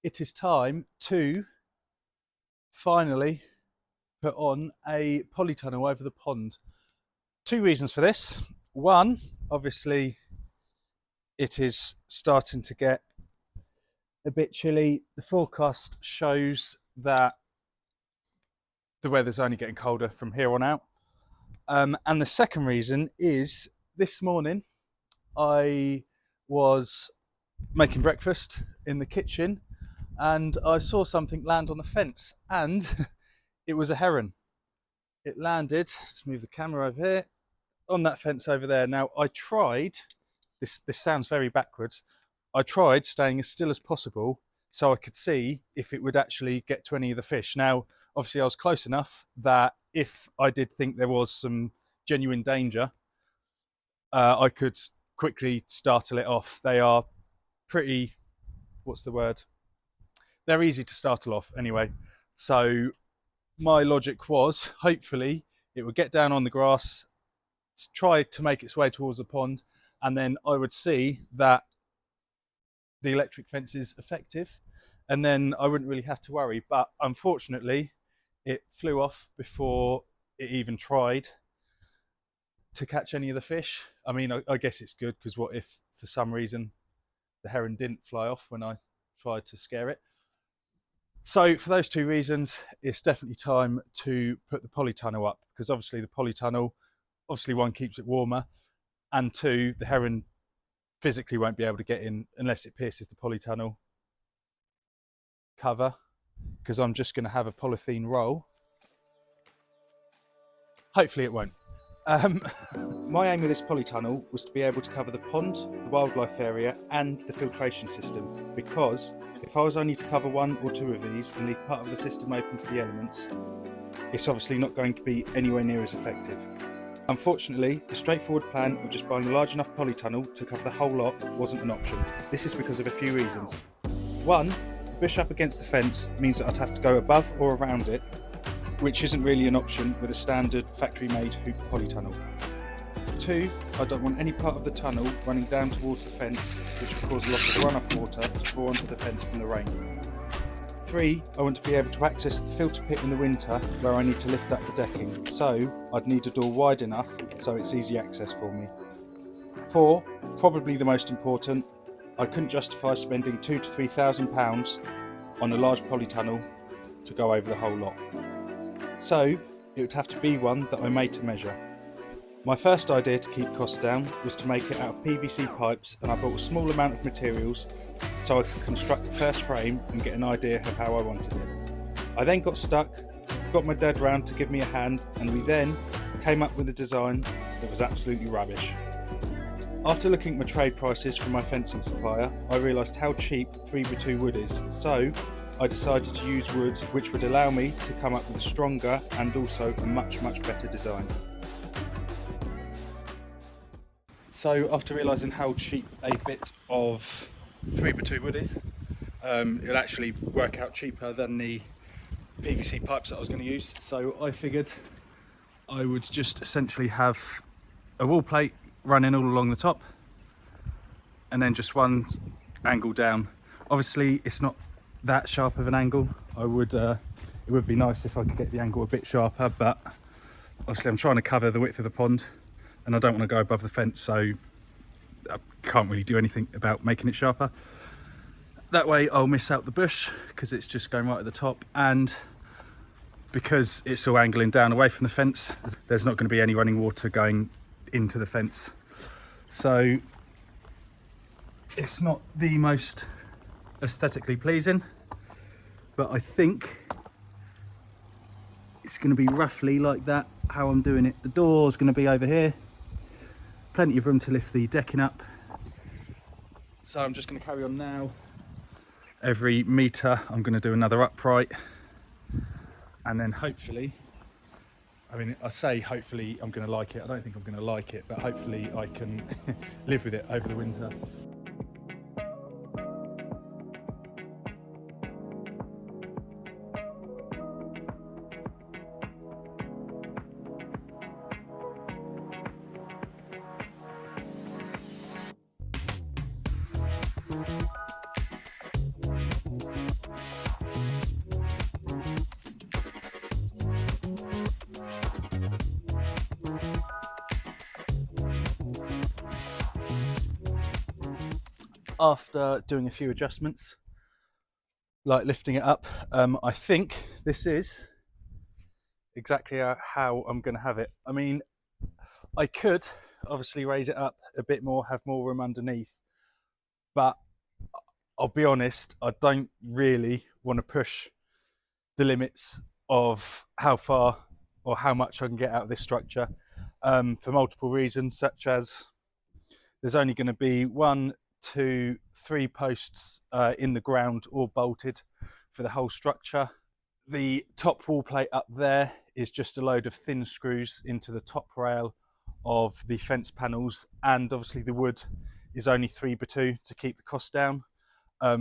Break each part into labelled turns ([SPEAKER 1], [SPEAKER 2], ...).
[SPEAKER 1] it is time to finally put on a polytunnel over the pond. Two reasons for this. One, obviously, it is starting to get a bit chilly. The forecast shows that the weather's only getting colder from here on out. And the second reason is this morning I was making breakfast in the kitchen and I saw something land on the fence, and it was a heron. It landed, let's move the camera over here, on that fence over there. Now I tried, this sounds very backwards, I tried staying as still as possible so I could see if it would actually get to any of the fish. Now obviously I was close enough that if I did think there was some genuine danger, I could quickly startle it off. They are pretty, what's the word? They're easy to startle off anyway. So my logic was, hopefully it would get down on the grass, try to make its way towards the pond, and then I would see that the electric fence is effective, and then I wouldn't really have to worry. But unfortunately, it flew off before it even tried to catch any of the fish. I mean, I guess it's good, because what if for some reason the heron didn't fly off when I tried to scare it? So for those two reasons, it's definitely time to put the polytunnel up, because obviously the polytunnel, obviously one, keeps it warmer, and two, the heron physically won't be able to get in unless it pierces the polytunnel cover, because I'm just going to have a polythene roll. Hopefully it won't. My aim with this polytunnel was to be able to cover the pond, the wildlife area, and the filtration system, because if I was only to cover one or two of these and leave part of the system open to the elements, it's obviously not going to be anywhere near as effective. Unfortunately, the straightforward plan of just buying a large enough polytunnel to cover the whole lot wasn't an option. This is because of a few reasons. One, the bush up against the fence means that I'd have to go above or around it, which isn't really an option with a standard factory-made hoop polytunnel. Two, I don't want any part of the tunnel running down towards the fence, which would cause a lot of runoff water to pour onto the fence from the rain. Three, I want to be able to access the filter pit in the winter where I need to lift up the decking, so I'd need a door wide enough so it's easy access for me. Four, probably the most important, I couldn't justify spending £2,000 to £3,000 on a large polytunnel to go over the whole lot. So it would have to be one that I made to measure. My first idea to keep costs down was to make it out of PVC pipes, and I bought a small amount of materials so I could construct the first frame and get an idea of how I wanted it. I then got stuck, got my dad round to give me a hand, and we then came up with a design that was absolutely rubbish. After looking at my trade prices from my fencing supplier, I realised how cheap 3x2 wood is, so I decided to use wood which would allow me to come up with a stronger and also a much better design. So after realising how cheap a bit of 3x2 wood is, it'll actually work out cheaper than the PVC pipes that I was going to use. So I figured I would just essentially have a wall plate running all along the top, and then just one angle down. Obviously it's not that sharp of an angle. It would be nice if I could get the angle a bit sharper, but obviously I'm trying to cover the width of the pond and I don't want to go above the fence, so I can't really do anything about making it sharper. That way I'll miss out the bush because it's just going right at the top, and because it's all angling down away from the fence, there's not going to be any running water going into the fence. So it's not the most aesthetically pleasing, but I think it's going to be roughly like that, how I'm doing it. The door's going to be over here, plenty of room to lift the decking up. So I'm just going to carry on now. Every metre I'm going to do another upright, and then hopefully, I mean, I say hopefully I'm going to like it. I don't think I'm going to like it, but hopefully I can live with it over the winter. after doing a few adjustments, like lifting it up, I think this is exactly how I'm going to have it. I mean, I could obviously raise it up a bit more, have more room underneath, but I'll be honest, I don't really want to push the limits of how far or how much I can get out of this structure, for multiple reasons, such as there's only going to be 1, 2, 3 posts in the ground, all bolted for the whole structure. The top wall plate up there is just a load of thin screws into the top rail of the fence panels, and obviously the wood is only 3x2 to keep the cost down.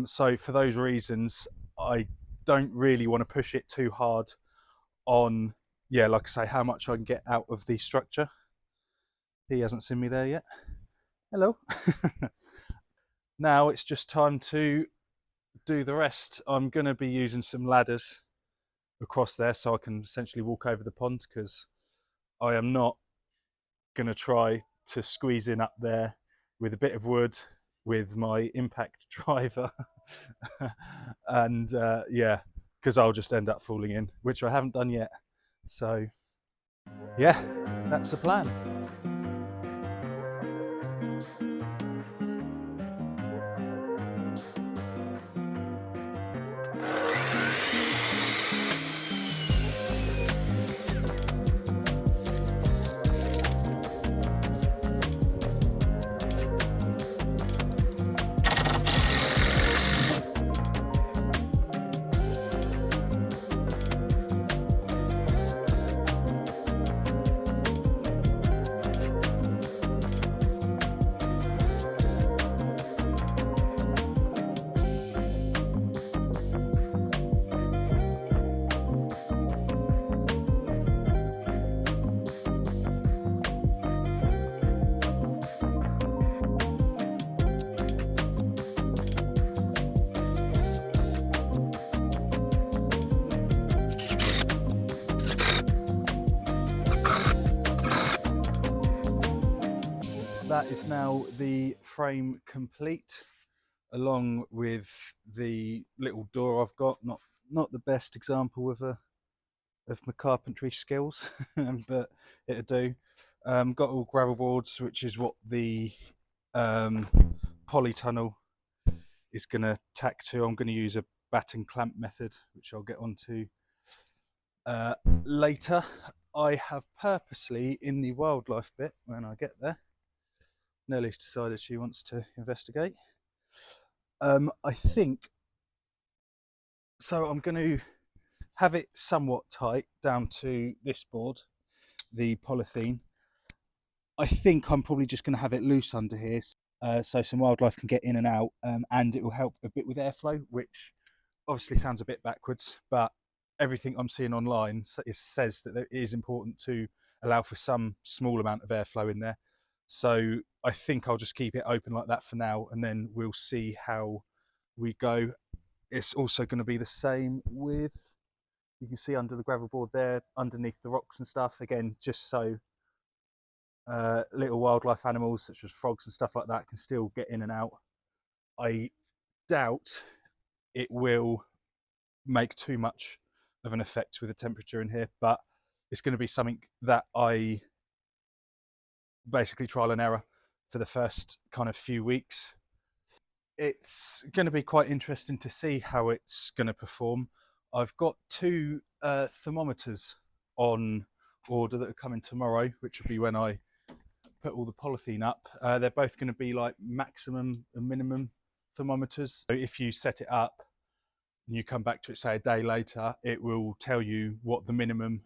[SPEAKER 1] So for those reasons, I don't really want to push it too hard on, yeah, like I say, how much I can get out of the structure. He hasn't seen me there yet. Hello. Now it's just time to do the rest. I'm going to be using some ladders across there so I can essentially walk over the pond, because I am not going to try to squeeze in up there with a bit of wood with my impact driver and yeah, because I'll just end up falling in, which I haven't done yet. So yeah, that's the plan. That is now the frame complete, along with the little door I've got. Not the best example of my carpentry skills, but it'll do. Got all gravel boards, which is what the polytunnel is going to tack to. I'm going to use a batten clamp method, which I'll get onto later. I have purposely, in the wildlife bit, when I get there, Nellie's decided she wants to investigate. I think so. I'm going to have it somewhat tight down to this board, the polythene. I think I'm probably just going to have it loose under here, so some wildlife can get in and out, and it will help a bit with airflow, which obviously sounds a bit backwards, but everything I'm seeing online says that it is important to allow for some small amount of airflow in there. So I think I'll just keep it open like that for now, and then we'll see how we go. It's also going to be the same with, you can see under the gravel board there, underneath the rocks and stuff, again, just so little wildlife animals such as frogs and stuff like that can still get in and out. I doubt it will make too much of an effect with the temperature in here, but it's going to be something that I basically trial and error for the first kind of few weeks. It's going to be quite interesting to see how it's going to perform. I've got 2 thermometers on order that are coming tomorrow, which will be when I put all the polythene up. They're both going to be like maximum and minimum thermometers. So if you set it up and you come back to it, say a day later, it will tell you what the minimum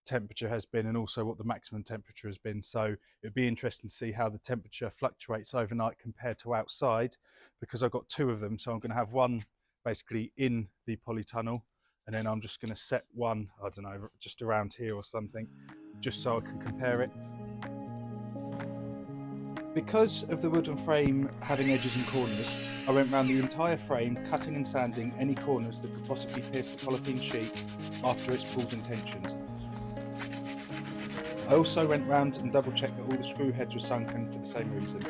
[SPEAKER 1] temperature has been and also what the maximum temperature has been. So it'd be interesting to see how the temperature fluctuates overnight compared to outside, because I've got 2 of them. So I'm going to have one basically in the polytunnel, and then I'm just going to set one, I don't know, just around here or something, just so I can compare it. Because of the wooden frame having edges and corners, I went round the entire frame, cutting and sanding any corners that could possibly pierce the polythene sheet after it's pulled and tensioned. I also went round and double checked that all the screw heads were sunken for the same reason.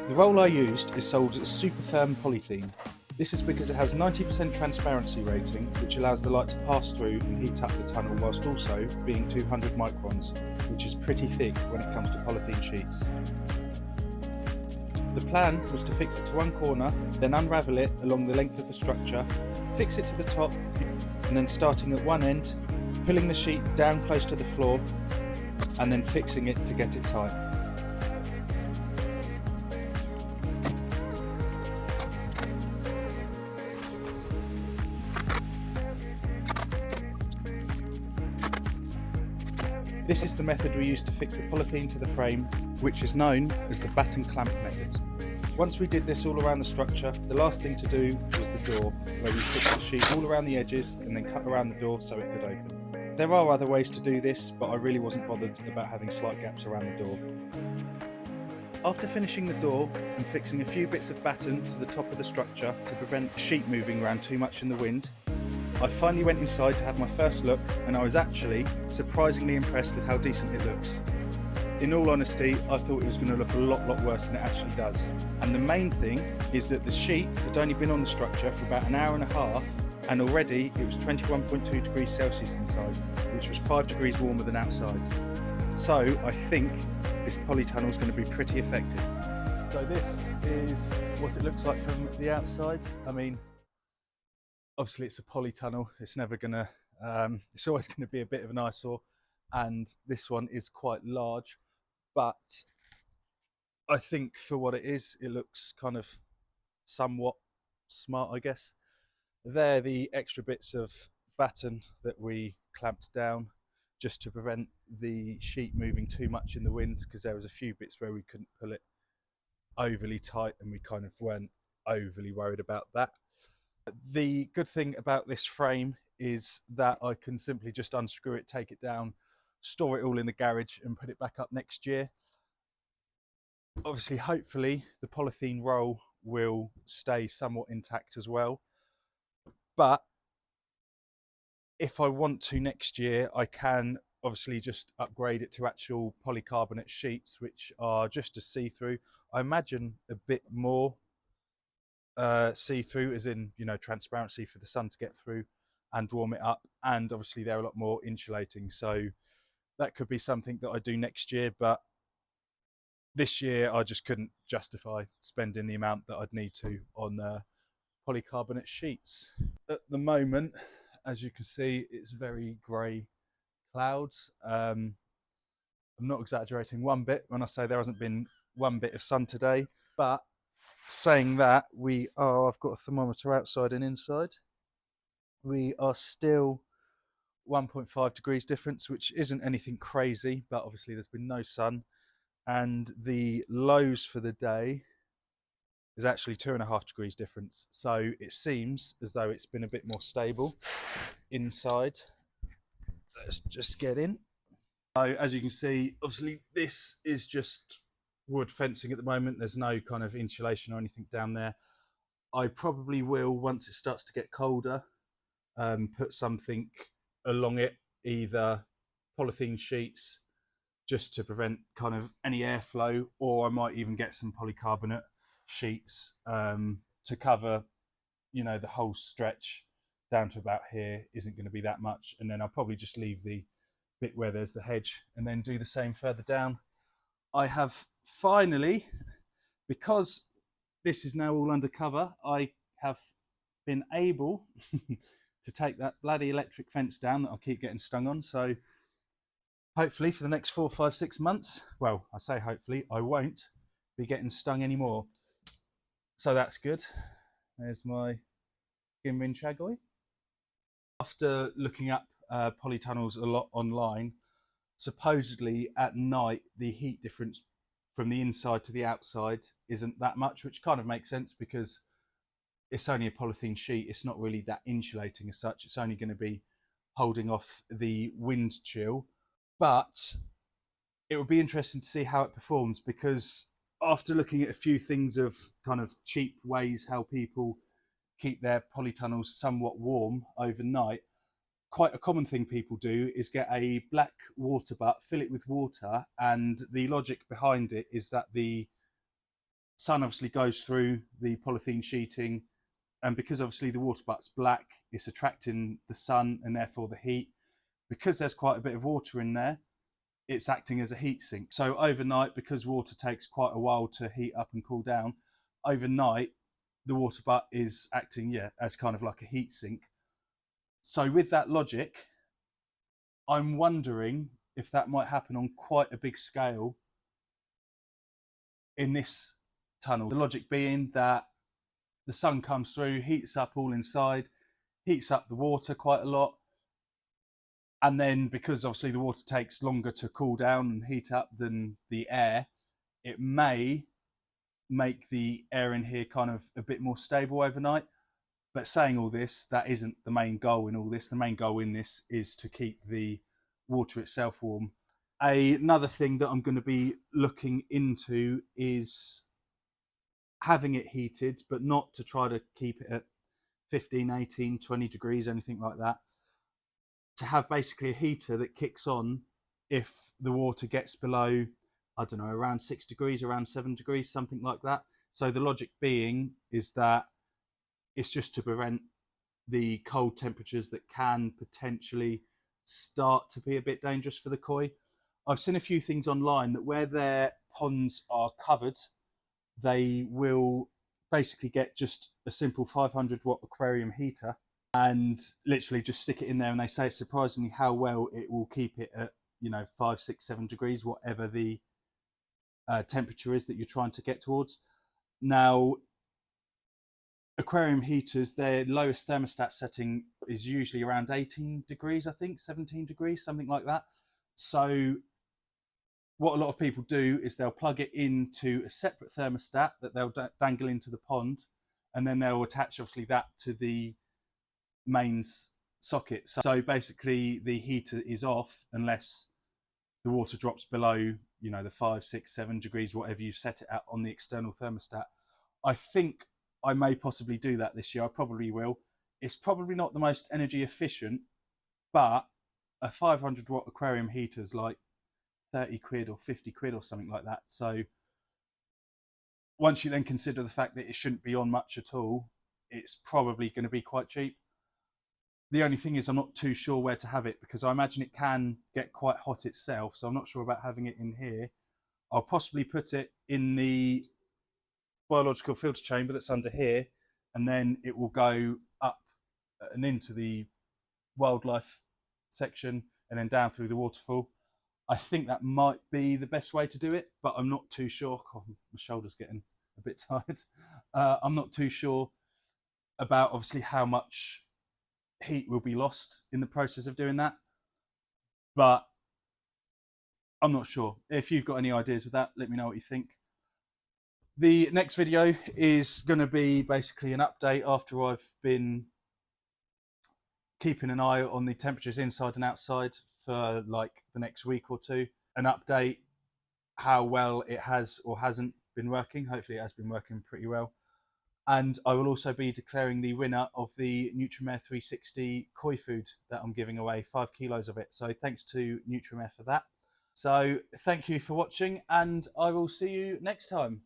[SPEAKER 1] The roll I used is sold as Supertherm Polythene. This is because it has 90% transparency rating, which allows the light to pass through and heat up the tunnel whilst also being 200 microns, which is pretty thick when it comes to polythene sheets. The plan was to fix it to one corner, then unravel it along the length of the structure, fix it to the top, and then starting at one end, pulling the sheet down close to the floor, and then fixing it to get it tight. This is the method we used to fix the polythene to the frame, which is known as the batten clamp method. Once we did this all around the structure, the last thing to do was the door, where we fixed the sheet all around the edges and then cut around the door so it could open. There are other ways to do this, but I really wasn't bothered about having slight gaps around the door. After finishing the door and fixing a few bits of batten to the top of the structure to prevent the sheet moving around too much in the wind, I finally went inside to have my first look, and I was actually surprisingly impressed with how decent it looks. In all honesty, I thought it was going to look a lot worse than it actually does. And the main thing is that the sheet had only been on the structure for about an hour and a half, and already it was 21.2 degrees Celsius inside, which was 5 degrees warmer than outside. So I think this polytunnel is going to be pretty effective. So this is what it looks like from the outside. I mean, obviously it's a polytunnel, it's never gonna, it's always gonna be a bit of an eyesore, and this one is quite large, but I think for what it is, it looks kind of somewhat smart, I guess. They're the extra bits of batten that we clamped down just to prevent the sheet moving too much in the wind, because there was a few bits where we couldn't pull it overly tight and we kind of weren't overly worried about that. The good thing about this frame is that I can simply just unscrew it, take it down, store it all in the garage and put it back up next year. Obviously, hopefully the polythene roll will stay somewhat intact as well. But if I want to next year, I can obviously just upgrade it to actual polycarbonate sheets, which are just as see-through. I imagine a bit more see-through, as in, you know, transparency for the sun to get through and warm it up, and obviously they're a lot more insulating, so that could be something that I do next year. But this year I just couldn't justify spending the amount that I'd need to on polycarbonate sheets. At the moment, as you can see, it's very grey clouds. I'm not exaggerating one bit when I say there hasn't been one bit of sun today, but saying that, I've got a thermometer outside and inside. We are still 1.5 degrees difference, which isn't anything crazy, but obviously there's been no sun. And the lows for the day is actually 2.5 degrees difference. So it seems as though it's been a bit more stable inside. Let's just get in. So as you can see, obviously this is just wood fencing at the moment. There's no kind of insulation or anything down there. I probably will, once it starts to get colder, put something along it, either polythene sheets just to prevent kind of any airflow, or I might even get some polycarbonate sheets to cover, you know, the whole stretch down to about here. Isn't going to be that much, and then I'll probably just leave the bit where there's the hedge and then do the same further down. I have finally, because this is now all undercover, I have been able to take that bloody electric fence down that I keep getting stung on. So hopefully for the next 4, 5, 6 months, well, I say hopefully, I won't be getting stung anymore. So that's good. There's my Gimrin Chagoy. After looking up polytunnels a lot online, supposedly at night the heat difference from the inside to the outside isn't that much, which kind of makes sense because it's only a polythene sheet. It's not really that insulating as such. It's only going to be holding off the wind chill. But it would be interesting to see how it performs, because after looking at a few things of kind of cheap ways how people keep their polytunnels somewhat warm overnight, quite a common thing people do is get a black water butt, fill it with water, and the logic behind it is that the Sun obviously goes through the polythene sheeting, and because obviously the water butt's black, it's attracting the sun and therefore the heat. Because there's quite a bit of water in there, it's acting as a heat sink. So overnight, because water takes quite a while to heat up and cool down, overnight the water butt is acting, yeah, as kind of like a heat sink. So with that logic, I'm wondering if that might happen on quite a big scale in this tunnel. The logic being that the sun comes through, heats up all inside, heats up the water quite a lot. And then because obviously the water takes longer to cool down and heat up than the air, it may make the air in here kind of a bit more stable overnight. But saying all this, that isn't the main goal in all this. The main goal in this is to keep the water itself warm. Another thing that I'm going to be looking into is having it heated, but not to try to keep it at 15, 18, 20 degrees, anything like that. To have basically a heater that kicks on if the water gets below, I don't know, around 6 degrees, around 7 degrees, something like that. So the logic being is that it's just to prevent the cold temperatures that can potentially start to be a bit dangerous for the koi. I've seen a few things online that where their ponds are covered, they will basically get just a simple 500-watt aquarium heater and literally just stick it in there, and they say it's surprisingly how well it will keep it at, you know, 5, 6, 7 degrees, whatever the temperature is that you're trying to get towards. Now, aquarium heaters, their lowest thermostat setting is usually around 18 degrees, I think, 17 degrees, something like that. So what a lot of people do is they'll plug it into a separate thermostat that they'll dangle into the pond, and then they'll attach obviously that to the mains socket. So basically the heater is off unless the water drops below, you know, the 5, 6, 7 degrees, whatever you set it at on the external thermostat. I think I may possibly do that this year. I probably will. It's probably not the most energy efficient, but a 500-watt aquarium heater is like 30 quid or 50 quid or something like that. So once you then consider the fact that it shouldn't be on much at all, it's probably going to be quite cheap. The only thing is I'm not too sure where to have it, because I imagine it can get quite hot itself, so I'm not sure about having it in here. I'll possibly put it in the biological filter chamber that's under here, and then it will go up and into the wildlife section and then down through the waterfall. I think that might be the best way to do it, but I'm not too sure. God, my shoulder's getting a bit tired. I'm not too sure about obviously how much heat will be lost in the process of doing that, but I'm not sure. If you've got any ideas with that, let me know what you think. The next video is going to be basically an update after I've been keeping an eye on the temperatures inside and outside for like the next week or two. An update how well it has or hasn't been working. Hopefully it has been working pretty well. And I will also be declaring the winner of the Nutrimare 360 koi food that I'm giving away, 5 kilos of it. So thanks to Nutrimare for that. So thank you for watching, and I will see you next time.